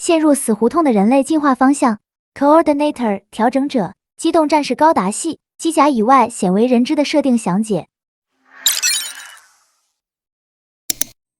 陷入死胡同的人类进化方向。Coordinator 调整者，机动战士高达系，机甲以外鲜为人知的设定详解。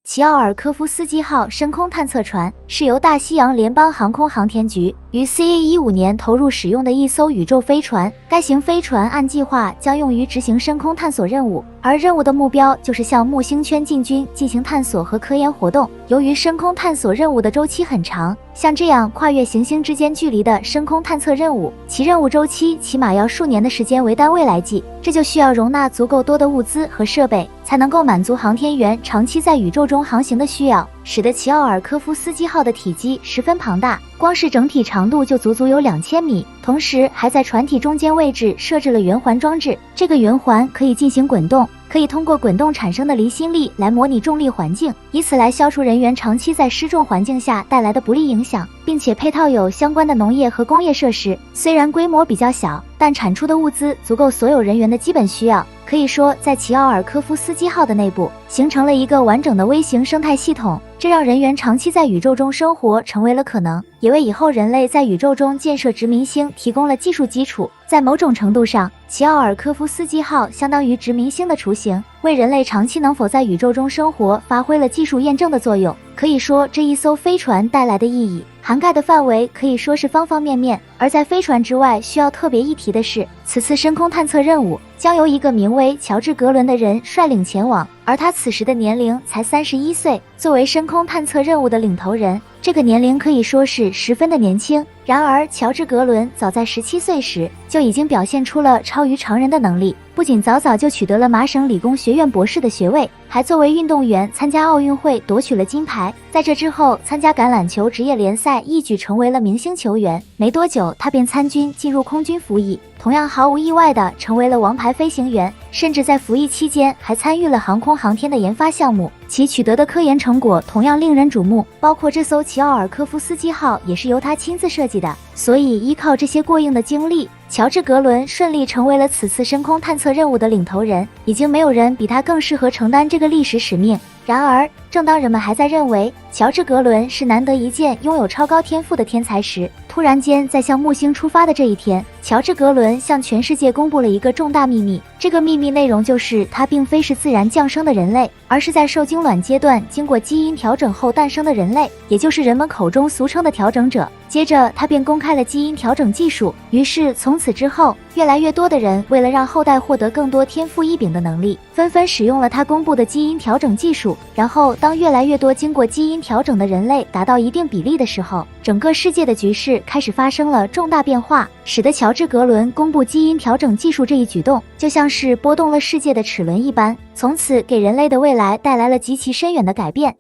齐奥尔科夫斯基号深空探测船是由大西洋联邦航空航天局于 CA15年投入使用的一艘宇宙飞船。该型飞船按计划将用于执行深空探索任务，而任务的目标就是向木星圈进军进行探索和科研活动。由于深空探索任务的周期很长，像这样跨越行星之间距离的深空探测任务，其任务周期起码要数年的时间为单位来计，这就需要容纳足够多的物资和设备，才能够满足航天员长期在宇宙中航行的需要，使得齐奥尔科夫斯基号的体积十分庞大，光是整体长度就足足有2000米，同时还在船体中间位置设置了圆环装置，这个圆环可以进行滚动，可以通过滚动产生的离心力来模拟重力环境，以此来消除人员长期在失重环境下带来的不利影响，并且配套有相关的农业和工业设施。虽然规模比较小，但产出的物资足够所有人员的基本需要。可以说，在齐奥尔科夫斯基号的内部形成了一个完整的微型生态系统，这让人员长期在宇宙中生活成为了可能，也为以后人类在宇宙中建设殖民星提供了技术基础。在某种程度上，齐奥尔科夫斯基号相当于殖民星的雏形，为人类长期能否在宇宙中生活发挥了技术验证的作用。可以说，这一艘飞船带来的意义涵盖的范围可以说是方方面面。而在飞船之外，需要特别一提的是，此次深空探测任务将由一个名为乔治·格伦的人率领前往，而他此时的年龄才31岁。作为深空探测任务的领头人，这个年龄可以说是十分的年轻。然而，乔治·格伦早在17岁时就已经表现出了超于常人的能力，不仅早早就取得了麻省理工学院博士的学位，还作为运动员参加奥运会夺取了金牌。在这之后，参加橄榄球职业联赛，一举成为了明星球员。没多久，他便参军进入空军服役，同样毫无意外地成为了王牌飞行员，甚至在服役期间还参与了航空航天的研发项目，其取得的科研成果同样令人瞩目，包括这艘齐奥尔科夫斯基号也是由他亲自设计的。所以依靠这些过硬的经历，乔治·格伦顺利成为了此次深空探测任务的领头人，已经没有人比他更适合承担这个历史使命。然而，正当人们还在认为乔治·格伦是难得一见拥有超高天赋的天才时，突然间在向木星出发的这一天，乔治·格伦向全世界公布了一个重大秘密。这个秘密内容就是他并非是自然降生的人类，而是在受精卵阶段经过基因调整后诞生的人类，也就是人们口中俗称的调整者。接着他便公开了基因调整技术，于是从此之后，越来越多的人为了让后代获得更多天赋异禀的能力，纷纷使用了他公布的基因调整技术。然后当越来越多经过基因调整的人类达到一定比例的时候，整个世界的局势开始发生了重大变化，使得乔治·格伦公布基因调整技术这一举动，就像是拨动了世界的齿轮一般，从此给人类的未来带来了极其深远的改变。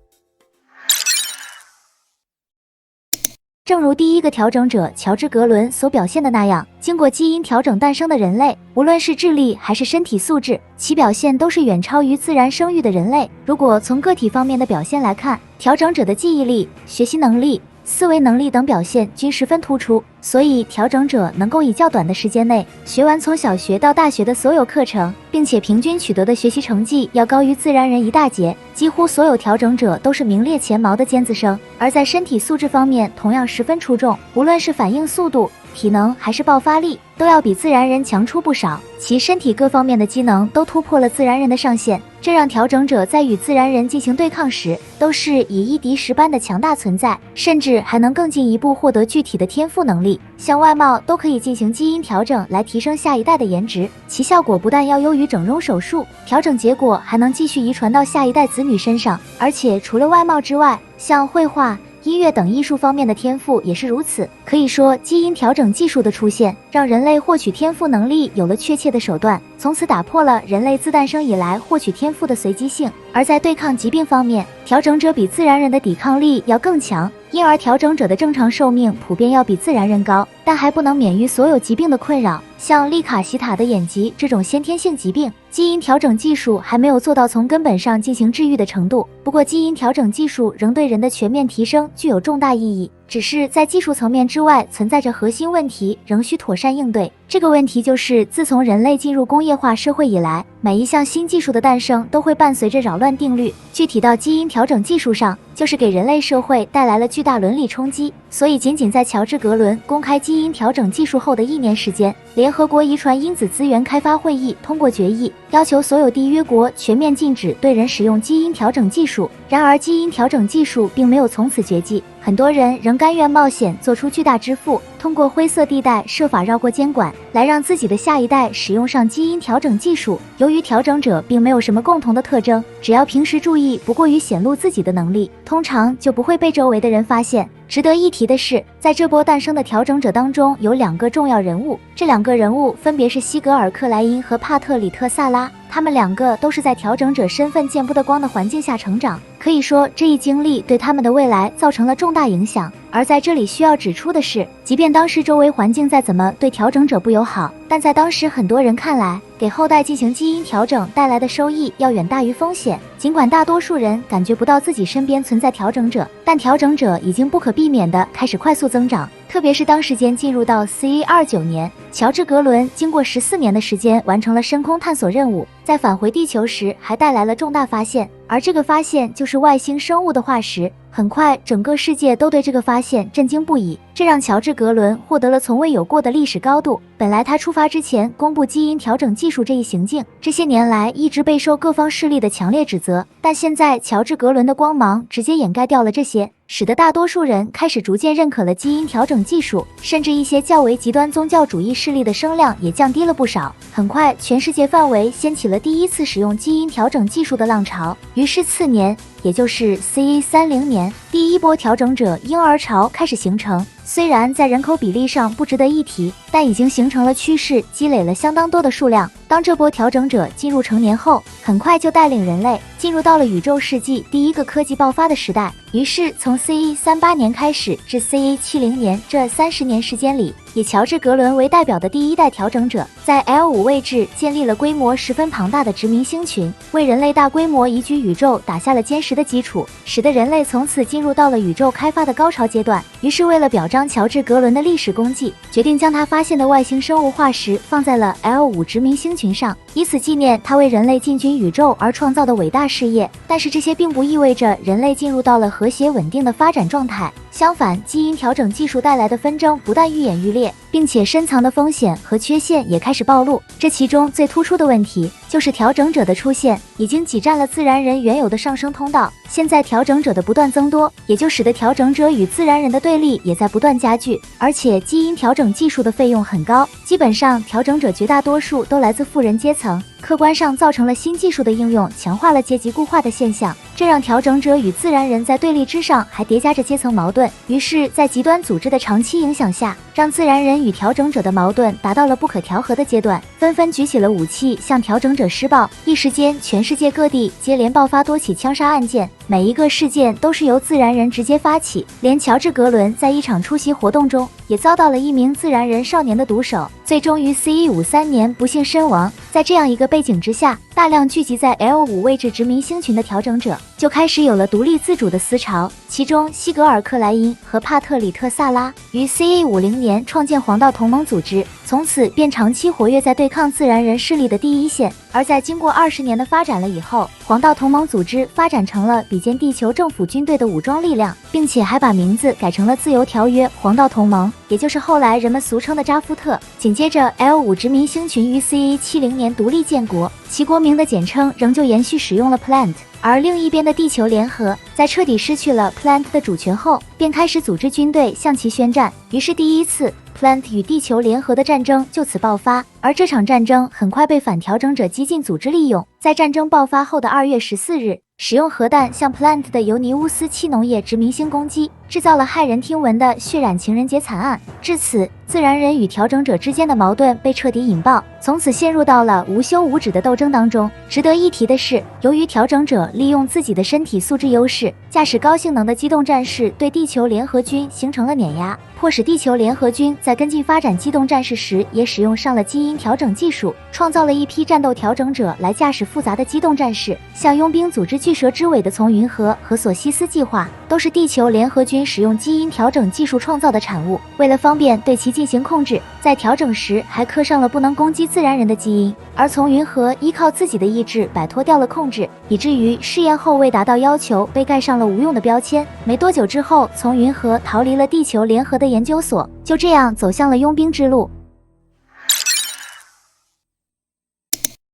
正如第一个调整者乔治·格伦所表现的那样，经过基因调整诞生的人类，无论是智力还是身体素质，其表现都是远超于自然生育的人类。如果从个体方面的表现来看，调整者的记忆力、学习能力、思维能力等表现均十分突出，所以调整者能够以较短的时间内学完从小学到大学的所有课程，并且平均取得的学习成绩要高于自然人一大截。几乎所有调整者都是名列前茅的尖子生，而在身体素质方面同样十分出众，无论是反应速度、体能还是爆发力，都要比自然人强出不少，其身体各方面的机能都突破了自然人的上限，这让调整者在与自然人进行对抗时，都是以一敌十般的强大存在，甚至还能更进一步获得具体的天赋能力，像外貌都可以进行基因调整来提升下一代的颜值，其效果不但要优于整容手术，调整结果还能继续遗传到下一代子女身上。而且除了外貌之外，像绘画、音乐等艺术方面的天赋也是如此。可以说，基因调整技术的出现，让人类获取天赋能力有了确切的手段，从此打破了人类自诞生以来获取天赋的随机性。而在对抗疾病方面，调整者比自然人的抵抗力要更强，因而调整者的正常寿命普遍要比自然人高。但还不能免于所有疾病的困扰。像利卡西塔的眼疾这种先天性疾病，基因调整技术还没有做到从根本上进行治愈的程度。不过，基因调整技术仍对人的全面提升具有重大意义，只是在技术层面之外存在着核心问题，仍需妥善应对。这个问题就是，自从人类进入工业化社会以来，每一项新技术的诞生都会伴随着扰乱定律。具体到基因调整技术上，就是给人类社会带来了巨大伦理冲击。所以，仅仅在乔治·格伦公开基因调整技术后的1年时间，联合国遗传因子资源开发会议通过决议，要求所有缔约国全面禁止对人使用基因调整技术。然而，基因调整技术并没有从此绝迹，很多人仍甘愿冒险做出巨大支付，通过灰色地带设法绕过监管，来让自己的下一代使用上基因调整技术。由于调整者并没有什么共同的特征，只要平时注意不过于显露自己的能力，通常就不会被周围的人发现。值得一提的是，在这波诞生的调整者当中，有2个重要人物，这2个人物分别是西格尔·克莱因和帕特里特·萨拉。他们2个都是在调整者身份见不得光的环境下成长，可以说这一经历对他们的未来造成了重大影响。而在这里需要指出的是，即便当时周围环境再怎么对调整者不友好，但在当时很多人看来，给后代进行基因调整带来的收益要远大于风险。尽管大多数人感觉不到自己身边存在调整者，但调整者已经不可避免地开始快速增长。特别是当时间进入到 CA29 年，乔治·格伦经过14年的时间完成了深空探索任务，在返回地球时还带来了重大发现，而这个发现就是外星生物的化石。很快，整个世界都对这个发现震惊不已，这让乔治·格伦获得了从未有过的历史高度。本来他出发之前公布基因调整技术这一行径，这些年来一直备受各方势力的强烈指责，但现在乔治·格伦的光芒直接掩盖掉了这些，使得大多数人开始逐渐认可了基因调整技术，甚至一些较为极端宗教主义势力的声量也降低了不少。很快，全世界范围掀起了第一次使用基因调整技术的浪潮。于是次年，也就是 CA30 年，第一波调整者婴儿潮开始形成。虽然在人口比例上不值得一提，但已经形成了趋势，积累了相当多的数量。当这波调整者进入成年后，很快就带领人类进入到了宇宙世纪第一个科技爆发的时代。于是从 CA38 年开始至 CA70 年这30年时间里，以乔治·格伦为代表的第一代调整者在 L5 位置建立了规模十分庞大的殖民星群，为人类大规模移居宇宙打下了坚实的基础，使得人类从此进入到了宇宙开发的高潮阶段。于是为了表彰乔治·格伦的历史功绩，决定将他发现的外星生物化石放在了 L5 殖民星群上，以此纪念他为人类进军宇宙而创造的伟大事业。但是这些并不意味着人类进入到了和谐稳定的发展状态，相反，基因调整技术带来的纷争不但愈演愈烈，并且深藏的风险和缺陷也开始暴露。这其中最突出的问题就是调整者的出现已经挤占了自然人原有的上升通道。现在调整者的不断增多，也就使得调整者与自然人的对立也在不断加剧。而且基因调整技术的费用很高，基本上调整者绝大多数都来自富人阶层，客观上造成了新技术的应用强化了阶级固化的现象，这让调整者与自然人在对立之上还叠加着阶层矛盾。于是在极端组织的长期影响下，让自然人与调整者的矛盾达到了不可调和的阶段，纷纷举起了武器向调整者施暴。一时间，全世界各地接连爆发多起枪杀案件，每一个事件都是由自然人直接发起，连乔治·格伦在一场出席活动中也遭到了一名自然人少年的毒手，最终于 CA53 年不幸身亡。在这样一个背景之下，大量聚集在 L5 位置殖民星群的调整者就开始有了独立自主的思潮，其中西格尔·克莱因和帕特里特·萨拉于 CA50 年创建黄道同盟组织，从此便长期活跃在对抗自然人势力的第一线。而在经过20年的发展了以后，黄道同盟组织发展成了比肩地球政府军队的武装力量，并且还把名字改成了自由条约黄道同盟，也就是后来人们俗称的扎夫特。紧接着 L5 殖民星群于 CA70 年独立建国，其国名的简称仍旧延续使用了 Plant。而另一边的地球联合在彻底失去了 Plant 的主权后，便开始组织军队向其宣战，于是第一次Plant 与地球联合的战争就此爆发。而这场战争很快被反调整者激进组织利用，在战争爆发后的2月14日，使用核弹向 Plant 的尤尼乌斯7农业殖民星攻击，制造了骇人听闻的血染情人节惨案。至此，自然人与调整者之间的矛盾被彻底引爆，从此陷入到了无休无止的斗争当中。值得一提的是，由于调整者利用自己的身体素质优势，驾驶高性能的机动战士对地球联合军形成了碾压，迫使地球联合军在跟进发展机动战士时，也使用上了基因调整技术，创造了一批战斗调整者来驾驶复杂的机动战士。像佣兵组织巨蛇之尾的从云河和索西斯计划，都是地球联合军使用基因调整技术创造的产物。为了方便对其进行控制，在调整时还刻上了不能攻击自然人的基因。而从云河依靠自己的意志摆脱掉了控制，以至于试验后未达到要求，被盖上了无用的标签。没多久之后，从云河逃离了地球联合的研究所，就这样走向了佣兵之路。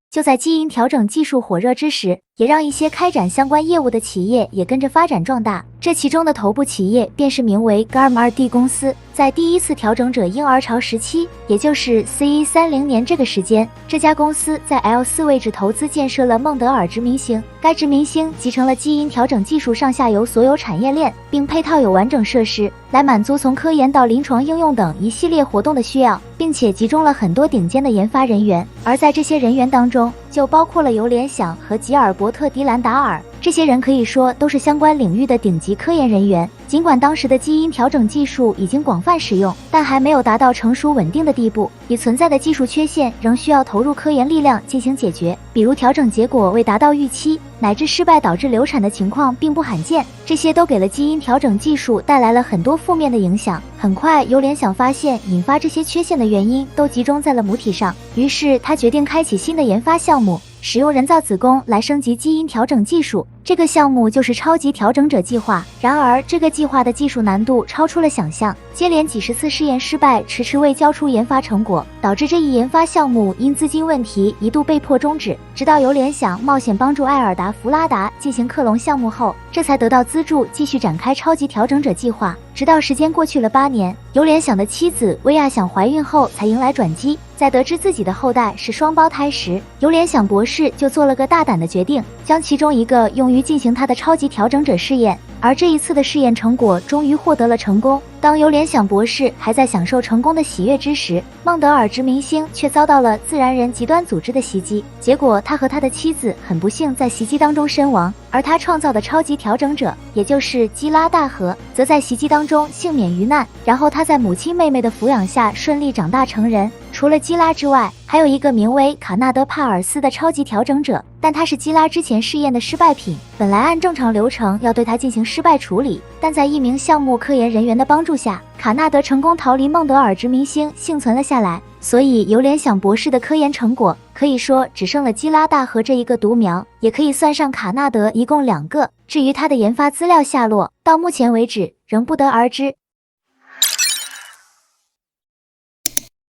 就在基因调整技术火热之时，也让一些开展相关业务的企业也跟着发展壮大。这其中的头部企业便是名为 GARM2D 公司。在第一次调整者婴儿潮时期，也就是 CE30年这个时间，这家公司在 L4 位置投资建设了孟德尔殖民星。该殖民星集成了基因调整技术上下游所有产业链，并配套有完整设施，来满足从科研到临床应用等一系列活动的需要，并且集中了很多顶尖的研发人员。而在这些人员当中，就包括了由联想和吉尔伯特·迪兰达尔。这些人可以说都是相关领域的顶级科研人员。尽管当时的基因调整技术已经广泛使用，但还没有达到成熟稳定的地步，已存在的技术缺陷仍需要投入科研力量进行解决，比如调整结果未达到预期，乃至失败导致流产的情况并不罕见。这些都给了基因调整技术带来了很多负面的影响。很快，由联想发现引发这些缺陷的原因都集中在了母体上，于是他决定开启新的研发项目，使用人造子宫来升级基因调整技术。这个项目就是超级调整者计划。然而，这个计划的技术难度超出了想象，接连几十次试验失败，迟迟未交出研发成果，导致这一研发项目因资金问题一度被迫终止。直到由联想冒险帮助艾尔达·弗拉达进行克隆项目后，这才得到资助继续展开超级调整者计划。直到时间过去了8年，由联想的妻子薇娅想怀孕后才迎来转机。在得知自己的后代是双胞胎时，由联想博士就做了个大胆的决定，将其中一个用于进行他的超级调整者试验。而这一次的试验成果终于获得了成功。当由联想博士还在享受成功的喜悦之时，孟德尔殖民星却遭到了自然人极端组织的袭击，结果他和他的妻子很不幸在袭击当中身亡，而他创造的超级调整者，也就是基拉大河，则在袭击当中幸免于难。然后他在母亲妹妹的抚养下顺利长大成人。除了基拉之外，还有一个名为卡纳德·帕尔斯的超级调整者，但他是基拉之前试验的失败品。本来按正常流程要对他进行失败处理，但在一名项目科研人员的帮助下，卡纳德成功逃离孟德尔殖民星，幸存了下来。所以由联想博士的科研成果可以说只剩了基拉大河这一个独苗，也可以算上卡纳德一共2个。至于他的研发资料下落，到目前为止仍不得而知。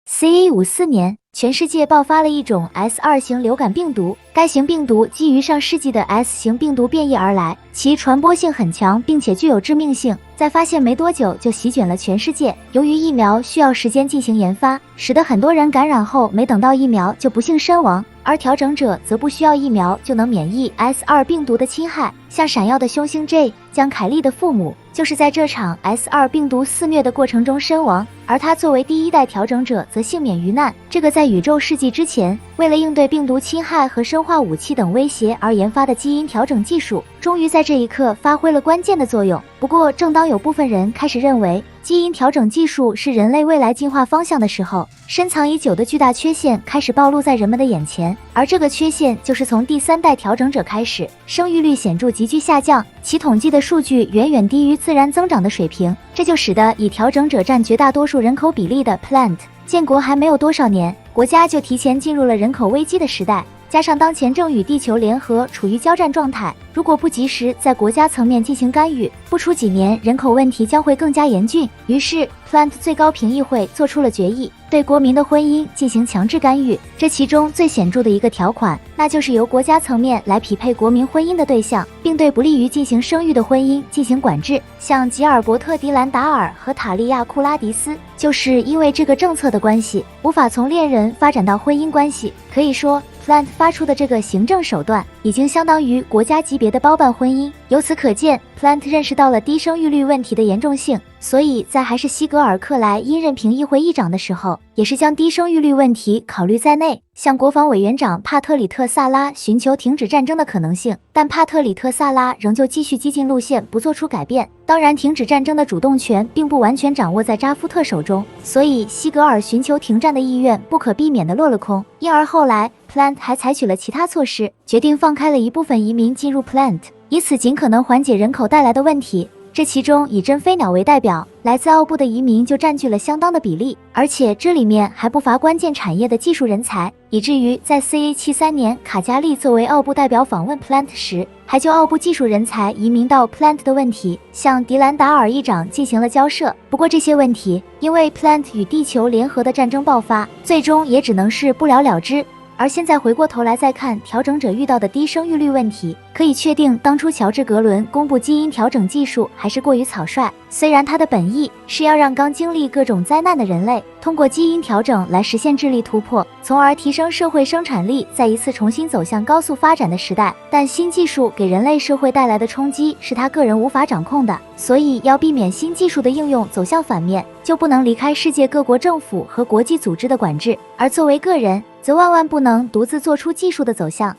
CE54年，全世界爆发了一种 S2 型流感病毒，该型病毒基于上世纪的 S 型病毒变异而来，其传播性很强，并且具有致命性，在发现没多久就席卷了全世界。由于疫苗需要时间进行研发，使得很多人感染后没等到疫苗就不幸身亡，而调整者则不需要疫苗就能免疫 S2 病毒的侵害。像闪耀的凶星 J 江凯利的父母就是在这场 S2 病毒肆虐的过程中身亡，而他作为第一代调整者则幸免于难。这个在宇宙世纪之前，为了应对病毒侵害和生化武器等威胁而研发的基因调整技术，终于在这一刻发挥了关键的作用。不过，正当有部分人开始认为基因调整技术是人类未来进化方向的时候，深藏已久的巨大缺陷开始暴露在人们的眼前。而这个缺陷就是从第3代调整者开始，生育率显著急剧下降，其统计的数据远远低于自然增长的水平，这就使得以调整者占绝大多数人口比例的 Plant 建国还没有多少年，国家就提前进入了人口危机的时代。加上当前正与地球联合处于交战状态，如果不及时在国家层面进行干预，不出几年人口问题将会更加严峻。于是 Plant 最高评议会做出了决议，对国民的婚姻进行强制干预。这其中最显著的一个条款，那就是由国家层面来匹配国民婚姻的对象，并对不利于进行生育的婚姻进行管制。像吉尔伯特·迪兰达尔和塔利亚·库拉迪斯就是因为这个政策的关系，无法从恋人发展到婚姻关系。可以说 Plant 发出的这个行政手段已经相当于国家级别的包办婚姻。由此可见 ，Plant 认识到了低生育率问题的严重性，所以在还是西格尔克莱因任评议会议长的时候，也是将低生育率问题考虑在内，向国防委员长帕特里特·萨拉寻求停止战争的可能性。但帕特里特·萨拉仍旧继续激进路线，不做出改变。当然，停止战争的主动权并不完全掌握在扎夫特手中，所以西格尔寻求停战的意愿不可避免地落了空。因而后来 Plant 还采取了其他措施，决定放开了一部分移民进入 Plant， 以此尽可能缓解人口带来的问题。这其中以真飞鸟为代表，来自奥布的移民就占据了相当的比例，而且这里面还不乏关键产业的技术人才，以至于在 CA73年卡加利作为奥布代表访问 Plant 时，还就奥布技术人才移民到 Plant 的问题向迪兰达尔议长进行了交涉。不过这些问题因为 Plant 与地球联合的战争爆发，最终也只能是不了了之。而现在回过头来再看调整者遇到的低生育率问题，可以确定当初乔治·格伦公布基因调整技术还是过于草率。虽然他的本意是要让刚经历各种灾难的人类通过基因调整来实现智力突破，从而提升社会生产力，再一次重新走向高速发展的时代，但新技术给人类社会带来的冲击是他个人无法掌控的，所以要避免新技术的应用走向反面，就不能离开世界各国政府和国际组织的管制，而作为个人则万万不能独自做出技术的走向。